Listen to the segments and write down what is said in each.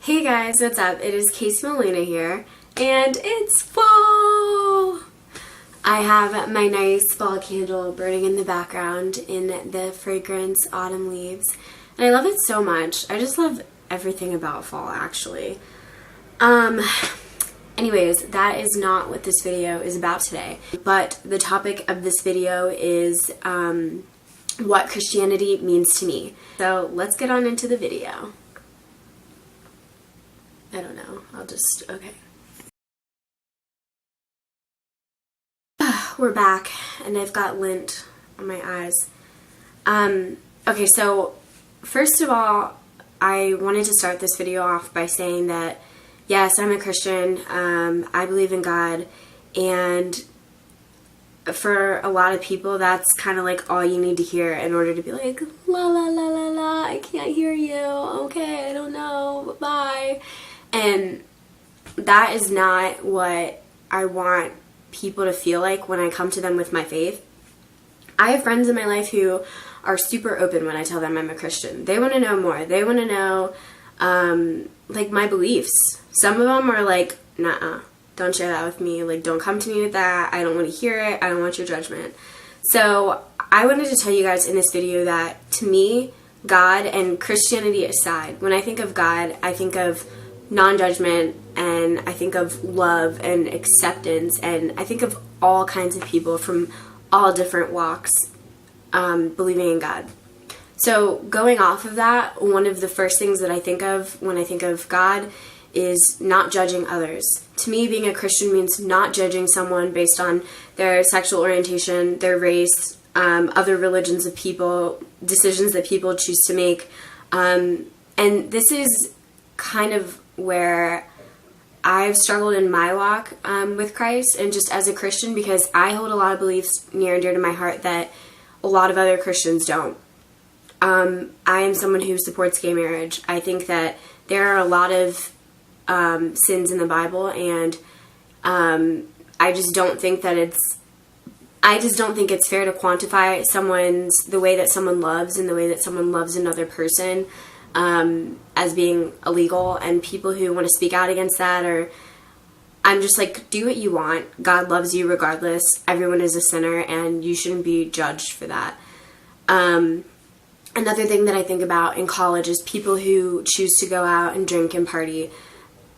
Hey guys, what's up? It is Casey Molina here, and it's fall! I have my nice fall candle burning in the background in the fragrance autumn leaves, and I love it so much. I just love everything about fall, actually. Anyways, that is not what this video is about today, but the topic of this video is what Christianity means to me. So let's get on into the video. I don't know. Okay. We're back, and I've got lint on my eyes. Okay, so first of all, I wanted to start this video off by saying that, yes, I'm a Christian. I believe in God, and for a lot of people, that's kind of like all you need to hear in order to be like, la la la la la, I can't hear you. Okay, I don't know. Bye. And that is not what I want people to feel like when I come to them with my faith. I have friends in my life who are super open when I tell them I'm a Christian. They want to know more. They want to know, like, my beliefs. Some of them are like, nah, don't share that with me. Like, don't come to me with that. I don't want to hear it. I don't want your judgment. So I wanted to tell you guys in this video that, to me, God and Christianity aside, when I think of God, I think of non-judgment, and I think of love and acceptance, and I think of all kinds of people from all different walks believing in God. So going off of that, one of the first things that I think of when I think of God is not judging others. To me, being a Christian means not judging someone based on their sexual orientation, their race, other religions of people, decisions that people choose to make. And this is kind of where I've struggled in my walk with Christ and just as a Christian, because I hold a lot of beliefs near and dear to my heart that a lot of other Christians don't. I am someone who supports gay marriage. I think that there are a lot of sins in the Bible, and I just don't think it's fair to quantify the way that someone loves and the way that someone loves another person as being illegal, and people who want to speak out against that, or I'm just like, do what you want. God loves you regardless. Everyone is a sinner, and you shouldn't be judged for that. Another thing that I think about in college is people who choose to go out and drink and party.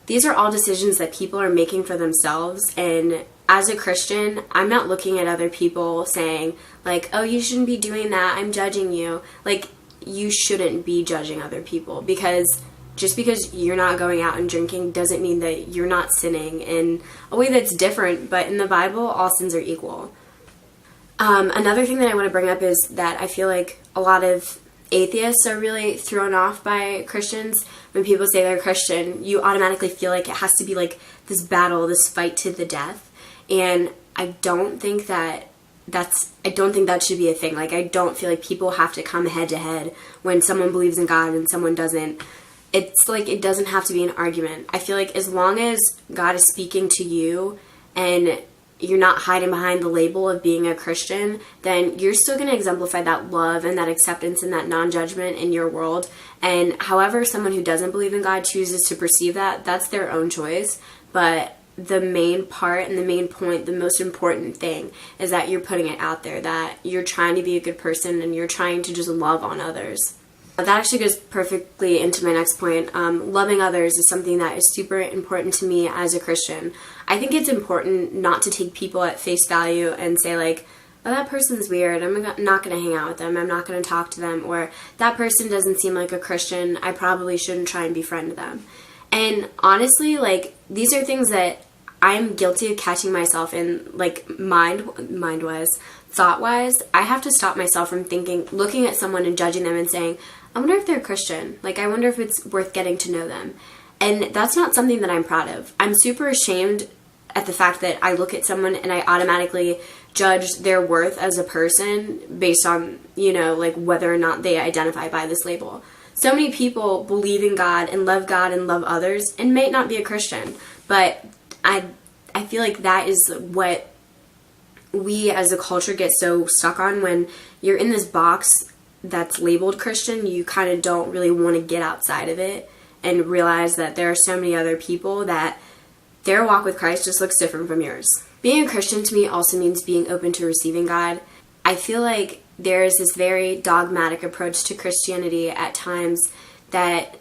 These are all decisions that people are making for themselves, and as a Christian, I'm not looking at other people saying, like, oh, you shouldn't be doing that, I'm judging you. Like, you shouldn't be judging other people, because just because you're not going out and drinking doesn't mean that you're not sinning in a way that's different, but in the Bible, all sins are equal. Another thing that I want to bring up is that I feel like a lot of atheists are really thrown off by Christians. When people say they're Christian, you automatically feel like it has to be like this battle, this fight to the death, and I don't think that should be a thing. Like, I don't feel like people have to come head to head when someone believes in God and someone doesn't. It's like, it doesn't have to be an argument. I feel like as long as God is speaking to you and you're not hiding behind the label of being a Christian, then you're still going to exemplify that love and that acceptance and that non-judgment in your world. And however someone who doesn't believe in God chooses to perceive that, that's their own choice. But the main part and the main point, the most important thing, is that you're putting it out there, that you're trying to be a good person and you're trying to just love on others. That actually goes perfectly into my next point. Loving others is something that is super important to me as a Christian. I think it's important not to take people at face value and say, like, oh, that person's weird, I'm not going to hang out with them, I'm not going to talk to them, or that person doesn't seem like a Christian, I probably shouldn't try and befriend them. And honestly, like, these are things that I'm guilty of catching myself in, like, mind-wise, thought-wise. I have to stop myself from looking at someone and judging them and saying, I wonder if they're a Christian. Like, I wonder if it's worth getting to know them. And that's not something that I'm proud of. I'm super ashamed at the fact that I look at someone and I automatically judge their worth as a person based on, like, whether or not they identify by this label. So many people believe in God and love others and may not be a Christian, but I feel like that is what we as a culture get so stuck on. When you're in this box that's labeled Christian, you kind of don't really want to get outside of it and realize that there are so many other people that their walk with Christ just looks different from yours. Being a Christian to me also means being open to receiving God. I feel like there is this very dogmatic approach to Christianity at times that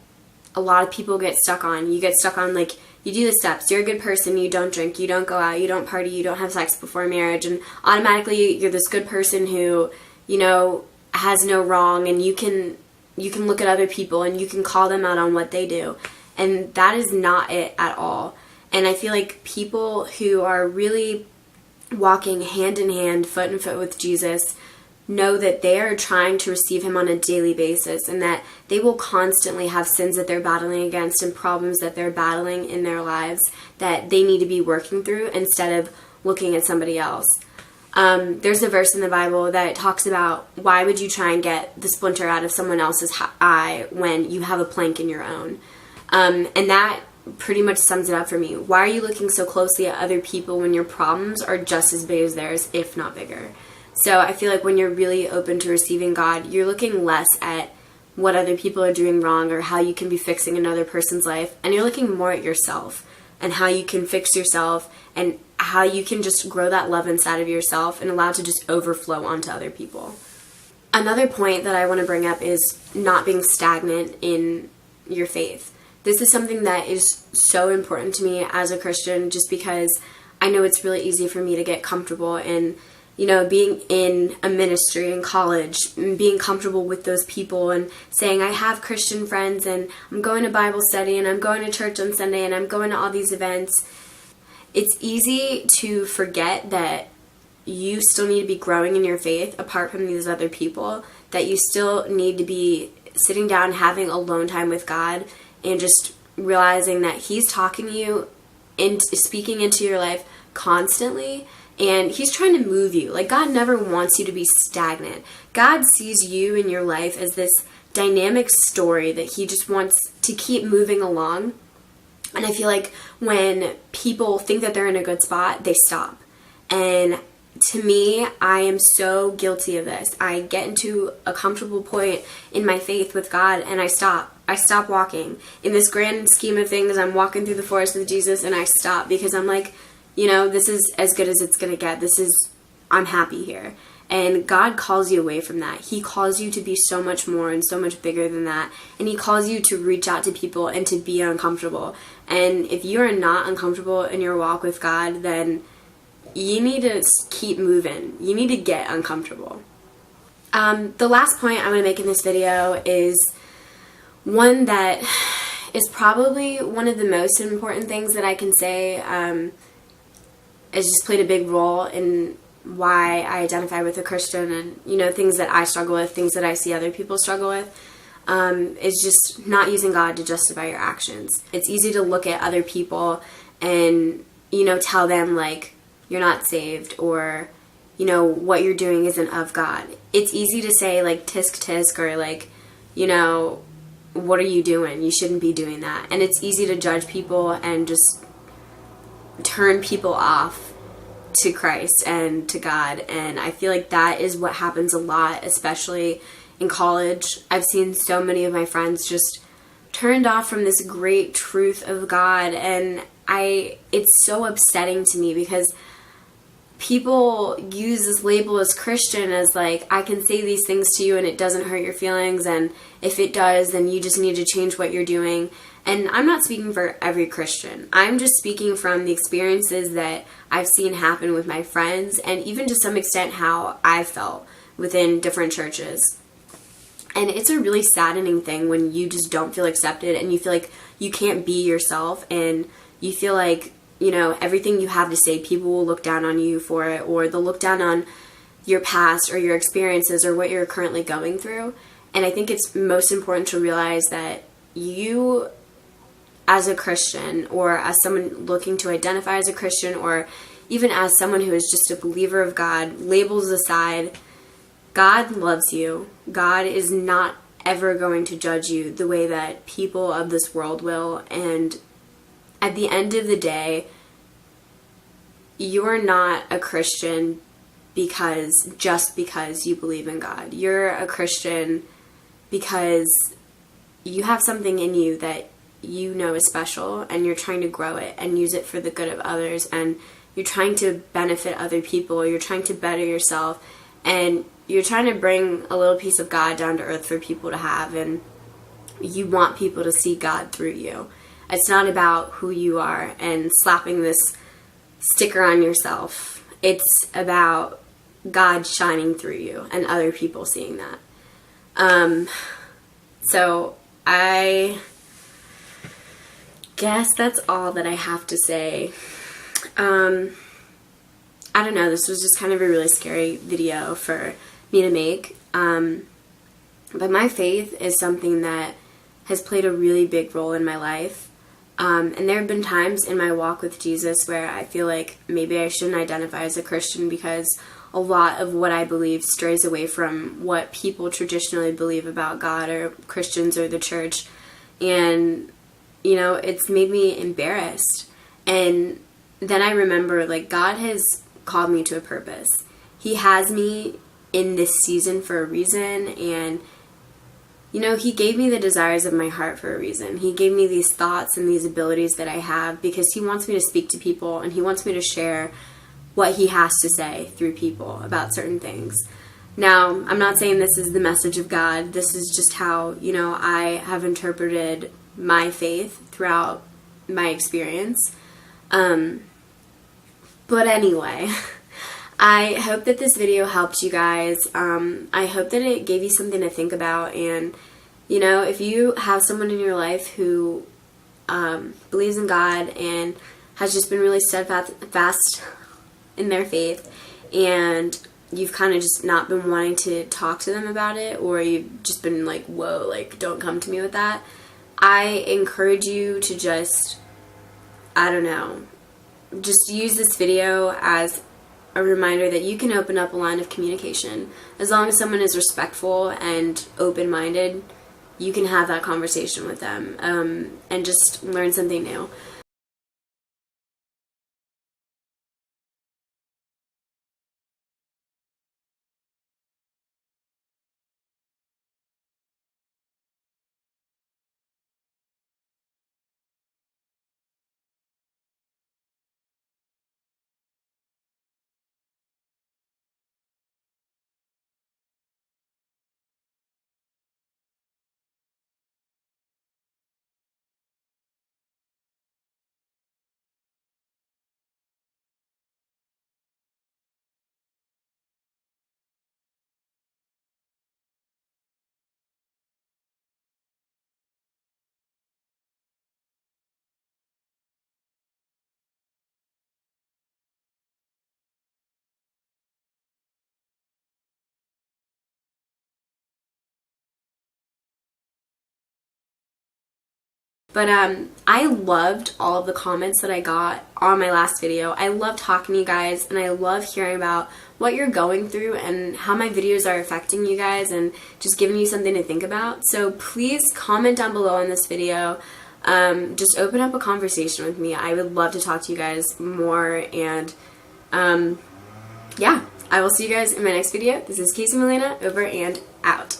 a lot of people get stuck on. You get stuck on, like, you do the steps, you're a good person, you don't drink, you don't go out, you don't party, you don't have sex before marriage, and automatically you're this good person who, has no wrong, and you can look at other people and you can call them out on what they do. And that is not it at all. And I feel like people who are really walking hand in hand, foot in foot with Jesus, know that they are trying to receive him on a daily basis, and that they will constantly have sins that they're battling against and problems that they're battling in their lives that they need to be working through instead of looking at somebody else. There's a verse in the Bible that talks about, why would you try and get the splinter out of someone else's eye when you have a plank in your own? And that pretty much sums it up for me. Why are you looking so closely at other people when your problems are just as big as theirs, if not bigger? So I feel like when you're really open to receiving God, you're looking less at what other people are doing wrong or how you can be fixing another person's life, and you're looking more at yourself and how you can fix yourself and how you can just grow that love inside of yourself and allow it to just overflow onto other people. Another point that I want to bring up is not being stagnant in your faith. This is something that is so important to me as a Christian, just because I know it's really easy for me to get comfortable in, being in a ministry in college and being comfortable with those people and saying I have Christian friends and I'm going to Bible study and I'm going to church on Sunday and I'm going to all these events. It's easy to forget that you still need to be growing in your faith apart from these other people, that you still need to be sitting down, having alone time with God, and just realizing that he's talking to you and speaking into your life constantly, and he's trying to move you. Like, God never wants you to be stagnant. God sees you in your life as this dynamic story that he just wants to keep moving along. And I feel like when people think that they're in a good spot, they stop. And to me, I am so guilty of this. I get into a comfortable point in my faith with God and I stop. I stop walking. In this grand scheme of things, I'm walking through the forest with Jesus and I stop because I'm like, this is as good as it's going to get. I'm happy here. And God calls you away from that. He calls you to be so much more and so much bigger than that. And he calls you to reach out to people and to be uncomfortable. And if you are not uncomfortable in your walk with God, then you need to keep moving. You need to get uncomfortable. The last point I'm going to make in this video is one that is probably one of the most important things that I can say. Has just played a big role in why I identify with a Christian, and things that I struggle with, things that I see other people struggle with, is just not using God to justify your actions. It's easy to look at other people and tell them like you're not saved, or what you're doing isn't of God. It's easy to say like tisk tisk, or like what are you doing? You shouldn't be doing that. And it's easy to judge people and just turn people off to Christ and to God. And I feel like that is what happens a lot, especially in college. I've seen so many of my friends just turned off from this great truth of God, and it's so upsetting to me because people use this label as Christian as like, I can say these things to you and it doesn't hurt your feelings, and if it does, then you just need to change what you're doing. And I'm not speaking for every Christian. I'm just speaking from the experiences that I've seen happen with my friends, and even to some extent how I felt within different churches. And it's a really saddening thing when you just don't feel accepted and you feel like you can't be yourself, and you feel like, everything you have to say, people will look down on you for it, or they'll look down on your past or your experiences or what you're currently going through. And I think it's most important to realize that you, as a Christian, or as someone looking to identify as a Christian, or even as someone who is just a believer of God, labels aside, God loves you. God is not ever going to judge you the way that people of this world will. And at the end of the day, you're not a Christian just because you believe in God. You're a Christian because you have something in you that you know is special, and you're trying to grow it and use it for the good of others, and you're trying to benefit other people, you're trying to better yourself, and you're trying to bring a little piece of God down to earth for people to have, and you want people to see God through you. It's not about who you are and slapping this sticker on yourself. It's about God shining through you and other people seeing that. So I guess that's all that I have to say. I don't know, this was just kind of a really scary video for me to make. But my faith is something that has played a really big role in my life. And there have been times in my walk with Jesus where I feel like maybe I shouldn't identify as a Christian because a lot of what I believe strays away from what people traditionally believe about God or Christians or the church. And, you know, it's made me embarrassed. And then I remember, like, God has called me to a purpose. He has me in this season for a reason, and you know, He gave me the desires of my heart for a reason. He gave me these thoughts and these abilities that I have because He wants me to speak to people, and He wants me to share what He has to say through people about certain things. Now, I'm not saying this is the message of God. This is just how, you know, I have interpreted my faith throughout my experience. But anyway, I hope that this video helped you guys. I hope that it gave you something to think about. And, you know, if you have someone in your life who believes in God and has just been really steadfast in their faith, and you've kind of just not been wanting to talk to them about it, or you've just been like, whoa, like, don't come to me with that, I encourage you to just, I don't know, just use this video as a reminder that you can open up a line of communication. As long as someone is respectful and open-minded, you can have that conversation with them, and just learn something new. But I loved all of the comments that I got on my last video. I love talking to you guys, and I love hearing about what you're going through and how my videos are affecting you guys and just giving you something to think about. So please comment down below on this video. Just open up a conversation with me. I would love to talk to you guys more, and yeah, I will see you guys in my next video. This is Casey Molina, over and out.